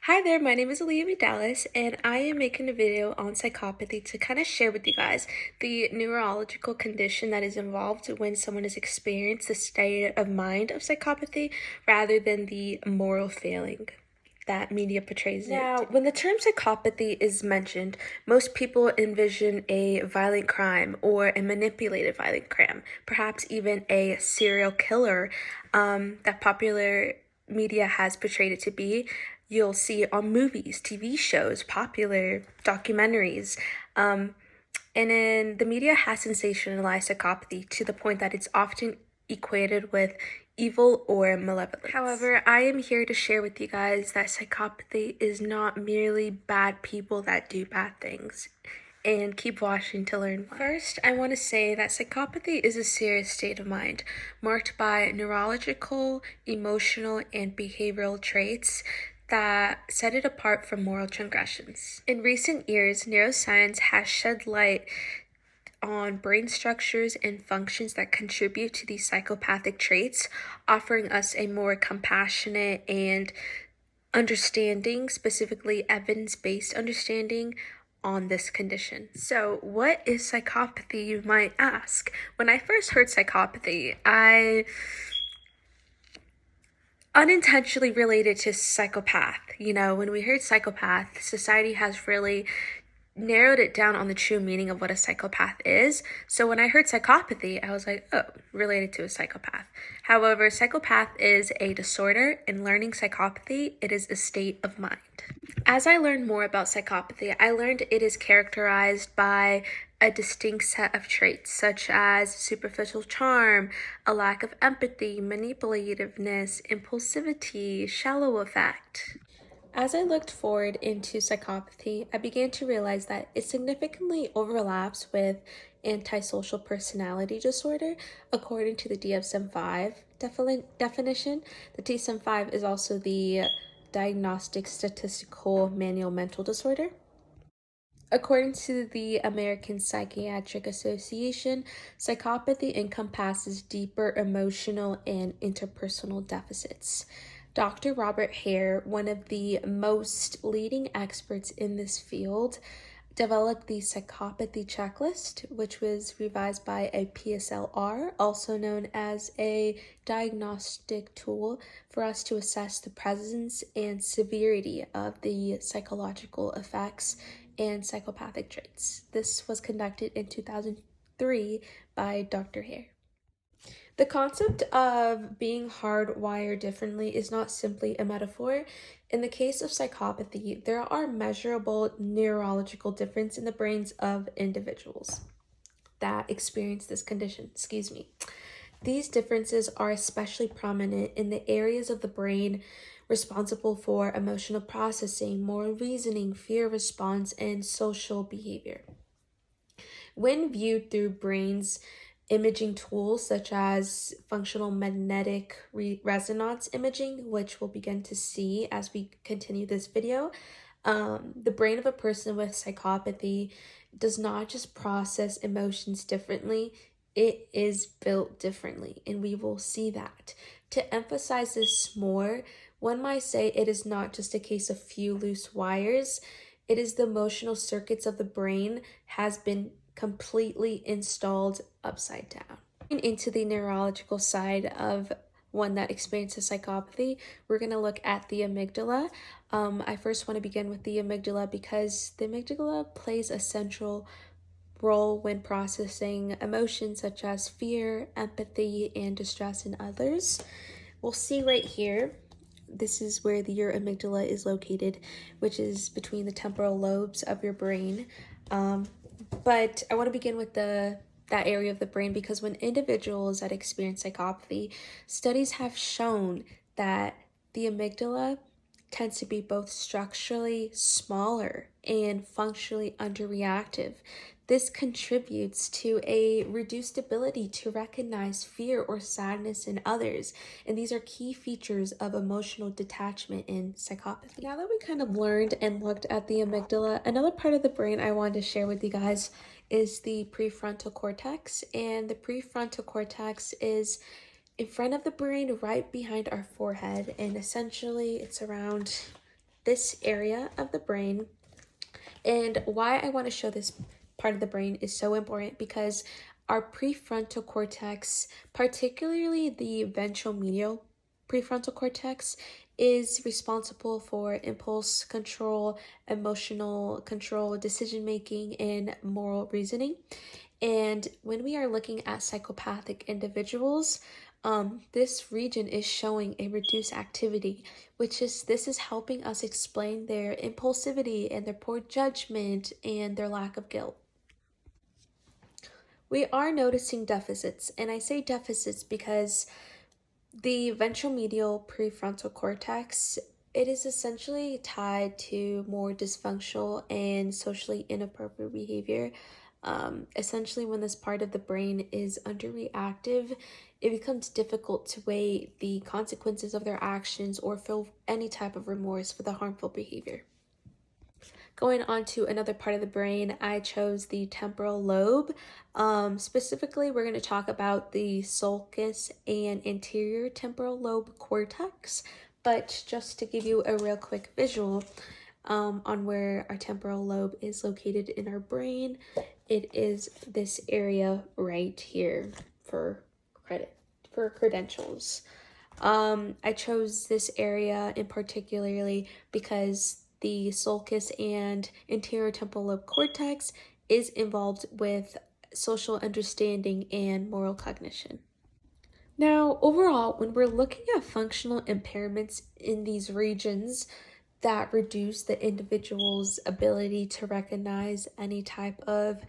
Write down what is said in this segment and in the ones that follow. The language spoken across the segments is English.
Hi there, my name is Aaliyah Dallas, and I am making a video on psychopathy to kind of share with you guys the neurological condition that is involved when someone has experienced the state of mind of psychopathy rather than the moral failing that media portrays it. Now, when the term psychopathy is mentioned, most people envision a violent crime or a manipulated violent crime, perhaps even a serial killer that popular media has portrayed it to be. You'll see it on movies, TV shows, popular documentaries. And then the media has sensationalized psychopathy to the point that it's often equated with evil or malevolence. However, I am here to share with you guys that psychopathy is not merely bad people that do bad things. And keep watching to learn more. First, I want to say that psychopathy is a serious state of mind marked by neurological, emotional, and behavioral traits that set it apart from moral transgressions. In recent years, neuroscience has shed light on brain structures and functions that contribute to these psychopathic traits, offering us a more compassionate and understanding, specifically evidence-based understanding on this condition. So, what is psychopathy, you might ask? When I first heard psychopathy, I unintentionally related to psychopath. When we heard psychopath, society has really narrowed it down on the true meaning of what a psychopath is. So when I heard psychopathy, I was like, oh, related to a psychopath. However, psychopath is a disorder, and learning psychopathy, it is a state of mind. As I learned more about psychopathy, I learned it is characterized by a distinct set of traits such as superficial charm, a lack of empathy, manipulativeness, impulsivity, shallow affect. As I looked forward into psychopathy, I began to realize that it significantly overlaps with antisocial personality disorder, according to the DSM-5 definition. The DSM-5 is also the Diagnostic Statistical Manual Mental Disorder. According to the American Psychiatric Association, psychopathy encompasses deeper emotional and interpersonal deficits. Dr. Robert Hare, one of the most leading experts in this field, developed the Psychopathy Checklist, which was revised by a PSLR, also known as a diagnostic tool for us to assess the presence and severity of the psychological effects and psychopathic traits. This was conducted in 2003 by Dr. Hare. The concept of being hardwired differently is not simply a metaphor. In the case of psychopathy, there are measurable neurological differences in the brains of individuals that experience this condition. These differences are especially prominent in the areas of the brain responsible for emotional processing, moral reasoning, fear response, and social behavior. When viewed through brain's imaging tools such as functional magnetic resonance imaging, which we'll begin to see as we continue this video, the brain of a person with psychopathy does not just process emotions differently, it is built differently, and we will see that. To emphasize this more, one might say it is not just a case of few loose wires, it is the emotional circuits of the brain has been completely installed upside down. Into the neurological side of one that experiences psychopathy, we're going to look at the amygdala. I first want to begin with the amygdala because the amygdala plays a central role when processing emotions such as fear, empathy, and distress in others. We'll see right here, this is where your amygdala is located, which is between the temporal lobes of your brain. But I want to begin with that area of the brain because when individuals that experience psychopathy, studies have shown that the amygdala tends to be both structurally smaller and functionally underreactive. This contributes to a reduced ability to recognize fear or sadness in others, and these are key features of emotional detachment in psychopathy. Now that we kind of learned and looked at the amygdala, another part of the brain I wanted to share with you guys is the prefrontal cortex, and the prefrontal cortex is in front of the brain right behind our forehead, and essentially it's around this area of the brain. And why I want to show this part of the brain is so important because our prefrontal cortex, particularly the ventromedial prefrontal cortex, is responsible for impulse control, emotional control, decision making, and moral reasoning. And when we are looking at psychopathic individuals, this region is showing a reduced activity, this is helping us explain their impulsivity and their poor judgment and their lack of guilt. We are noticing deficits, and I say deficits because the ventromedial prefrontal cortex, it is essentially tied to more dysfunctional and socially inappropriate behavior. Essentially, when this part of the brain is underreactive, it becomes difficult to weigh the consequences of their actions or feel any type of remorse for the harmful behavior. Going on to another part of the brain, I chose the temporal lobe. Specifically, we're going to talk about the sulcus and anterior temporal lobe cortex. But just to give you a real quick visual on where our temporal lobe is located in our brain, it is this area right here for credentials. I chose this area in particularly because the sulcus and anterior temporal lobe cortex is involved with social understanding and moral cognition. Now, overall, when we're looking at functional impairments in these regions that reduce the individual's ability to recognize any type of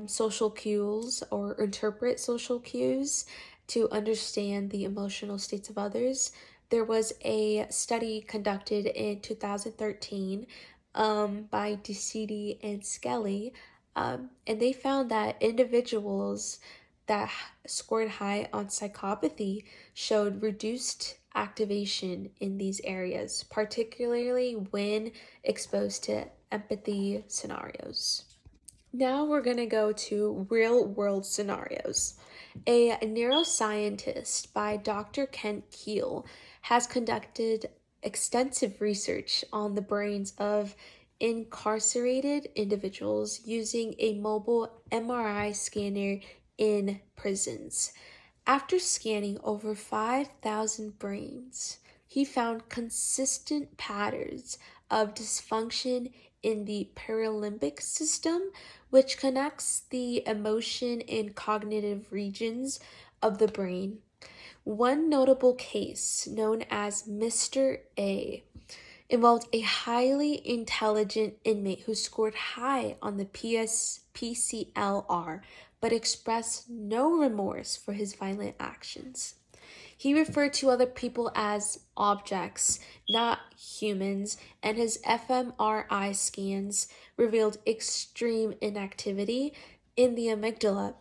social cues or interpret social cues to understand the emotional states of others. There was a study conducted in 2013 by DeCidi and Skelly, and they found that individuals that scored high on psychopathy showed reduced activation in these areas, particularly when exposed to empathy scenarios. Now we're going to go to real world scenarios. A neuroscientist by Dr. Kent Keel has conducted extensive research on the brains of incarcerated individuals using a mobile MRI scanner in prisons. After scanning over 5,000 brains, he found consistent patterns of dysfunction in the paralimbic system, which connects the emotion and cognitive regions of the brain. One notable case, known as Mr. A, involved a highly intelligent inmate who scored high on the PCLR but expressed no remorse for his violent actions. He referred to other people as objects, not humans, and his fMRI scans revealed extreme inactivity in the amygdala.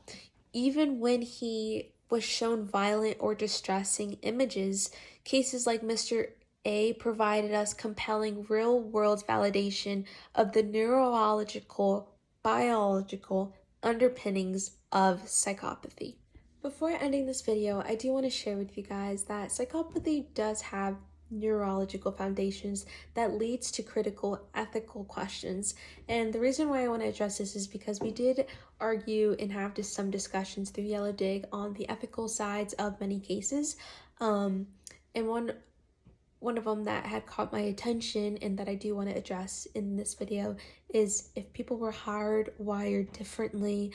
Even when he was shown violent or distressing images, cases like Mr. A provided us compelling real-world validation of the neurological, biological underpinnings of psychopathy. Before ending this video, I do want to share with you guys that psychopathy does have neurological foundations that leads to critical ethical questions. And the reason why I want to address this is because we did argue and have some discussions through Yellow Dig on the ethical sides of many cases. And one of them that had caught my attention and that I do want to address in this video is if people were hardwired differently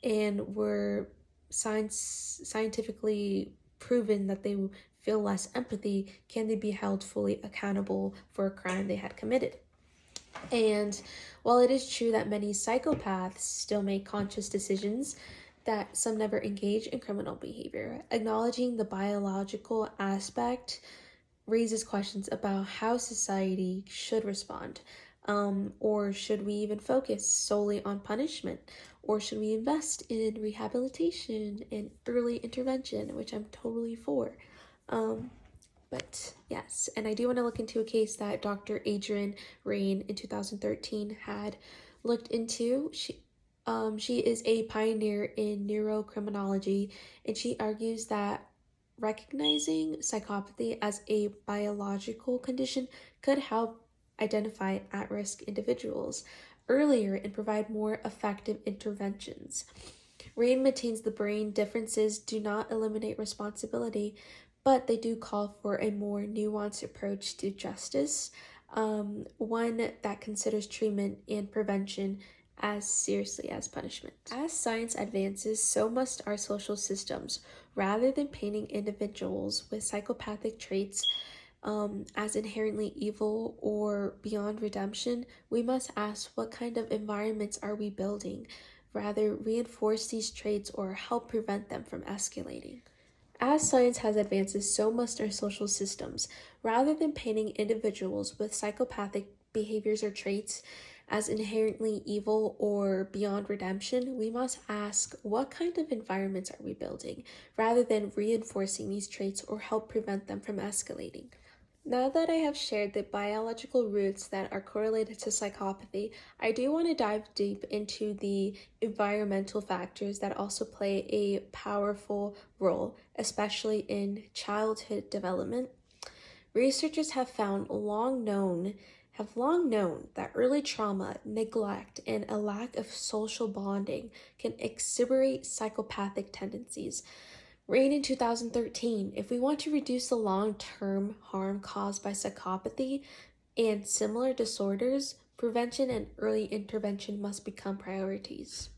and were scientifically proven that they feel less empathy, can they be held fully accountable for a crime they had committed? And while it is true that many psychopaths still make conscious decisions, that some never engage in criminal behavior, acknowledging the biological aspect raises questions about how society should respond. Or should we even focus solely on punishment? Or should we invest in rehabilitation and early intervention, which I'm totally for? But yes, and I do want to look into a case that Dr. Adrienne Rain in 2013 had looked into. She is a pioneer in neurocriminology, and she argues that recognizing psychopathy as a biological condition could help identify at-risk individuals earlier and provide more effective interventions. Rain maintains the brain differences do not eliminate responsibility, but they do call for a more nuanced approach to justice, one that considers treatment and prevention as seriously as punishment. As science advances, so must our social systems. Rather than painting individuals with psychopathic traits as inherently evil or beyond redemption, we must ask what kind of environments are we building, rather reinforce these traits or help prevent them from escalating. As science has advances, so must our social systems. Rather than painting individuals with psychopathic behaviors or traits as inherently evil or beyond redemption, we must ask what kind of environments are we building, rather than reinforcing these traits or help prevent them from escalating. Now that I have shared the biological roots that are correlated to psychopathy, I do want to dive deep into the environmental factors that also play a powerful role, especially in childhood development. Researchers have long known that early trauma, neglect, and a lack of social bonding can exacerbate psychopathic tendencies. Rain in 2013. If we want to reduce the long-term harm caused by psychopathy and similar disorders, prevention and early intervention must become priorities.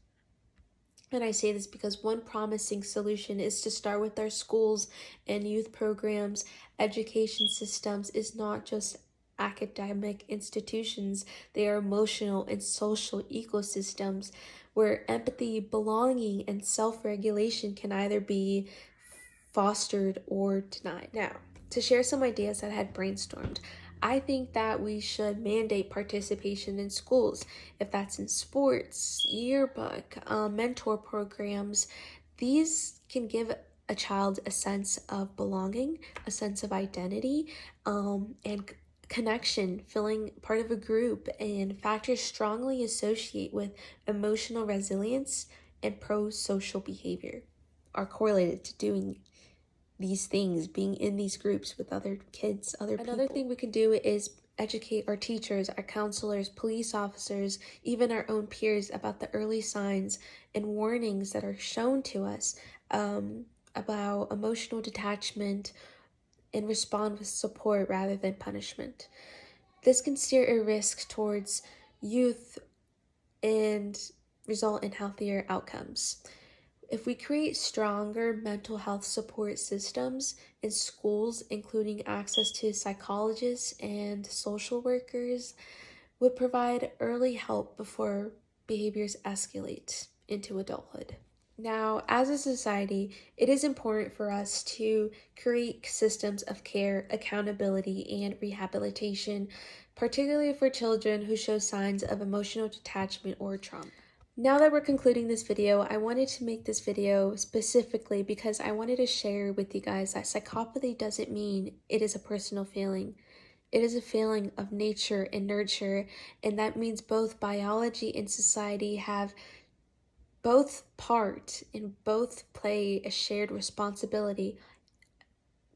And I say this because one promising solution is to start with our schools and youth programs. Education systems is not just academic institutions, they are emotional and social ecosystems where empathy, belonging, and self-regulation can either be fostered or denied. Now, to share some ideas that I had brainstormed, I think that we should mandate participation in schools, if that's in sports, yearbook, mentor programs. These can give a child a sense of belonging, a sense of identity, and connection, feeling part of a group, and factors strongly associate with emotional resilience and pro-social behavior are correlated to doing these things, being in these groups with other kids, other people. Another thing we can do is educate our teachers, our counselors, police officers, even our own peers about the early signs and warnings that are shown to us about emotional detachment, and respond with support rather than punishment. This can steer a risk towards youth and result in healthier outcomes. If we create stronger mental health support systems in schools, including access to psychologists and social workers, would provide early help before behaviors escalate into adulthood. Now, as a society, it is important for us to create systems of care, accountability, and rehabilitation, particularly for children who show signs of emotional detachment or trauma. Now that we're concluding this video, I wanted to make this video specifically because I wanted to share with you guys that psychopathy doesn't mean it is a personal feeling. It is a feeling of nature and nurture, and that means both biology and society have both part and both play a shared responsibility,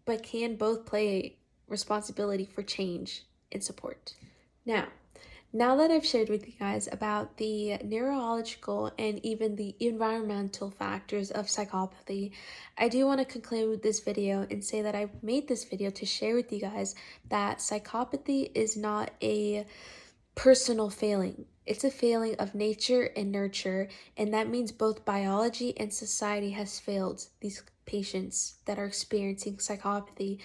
but can both play responsibility for change and support. Now that I've shared with you guys about the neurological and even the environmental factors of psychopathy, I do want to conclude this video and say that I made this video to share with you guys that psychopathy is not a personal failing. It's a failing of nature and nurture, and that means both biology and society has failed these patients that are experiencing psychopathy.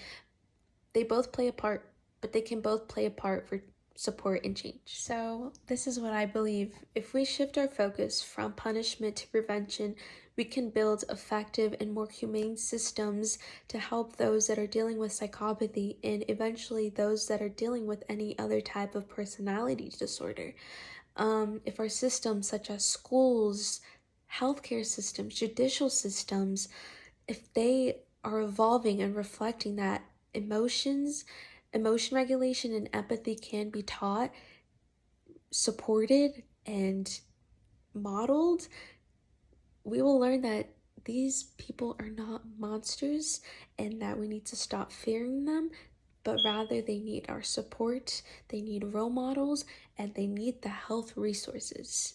They both play a part, but they can both play a part for support and change. So this is what I believe. If we shift our focus from punishment to prevention, we can build effective and more humane systems to help those that are dealing with psychopathy and eventually those that are dealing with any other type of personality disorder. If our systems such as schools, healthcare systems, judicial systems, if they are evolving and reflecting that emotion regulation and empathy can be taught, supported, and modeled, we will learn that these people are not monsters and that we need to stop fearing them. but rather they need our support, they need role models, and they need the health resources.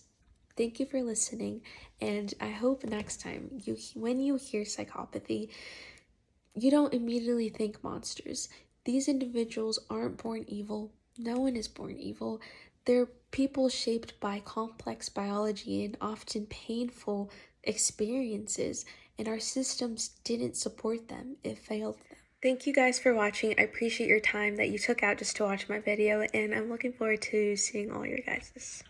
Thank you for listening, and I hope next time when you hear psychopathy, you don't immediately think monsters. These individuals aren't born evil. No one is born evil. They're people shaped by complex biology and often painful experiences, and our systems didn't support them, it failed them. Thank you guys for watching. I appreciate your time that you took out just to watch my video, and I'm looking forward to seeing all your guys's.